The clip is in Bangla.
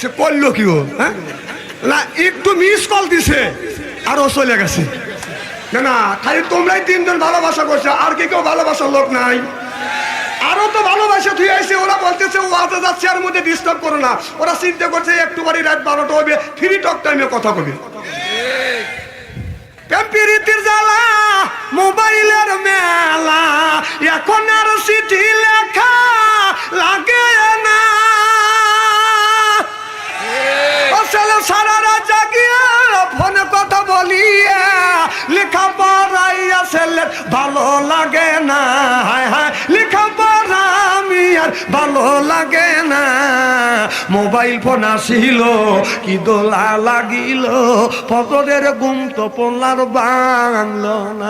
সে করলো কি ও? হ্যাঁ, না একটু মিস কল দিছে আর ও চলে গেছে। না না, খালি তোমরাই তিনজন ভালোবাসা করছো, আর কি কেউ ভালোবাসার লোক নাই? আরো তো ভালোবাসা তুই আইছে, ওরা বলতেছে ও আতে যাচ্ছে, আর মধ্যে ডিস্টার্ব করো না। ওরা চিন্তা করছে একটু বাড়ি রাত 12টা হবে, ফ্রি টক টাইমে কথা কবি। প্রীতির জ্বালা মোবাইলের মেলা, এখন আর চিঠি লেখা লাগে না। আসলে সারা রাত জাগিয়ে ফোনে কথা বলিয়ে লেখা পড়াইয়া ছেলে ভালো লাগে না। হায় হায়, লেখা পড়া আমি আর ভালো লাগে না। মোবাইল ফোন আসিল কি দোলা লাগিল, ফজরের ঘুম তো পড়লার বাংলো না।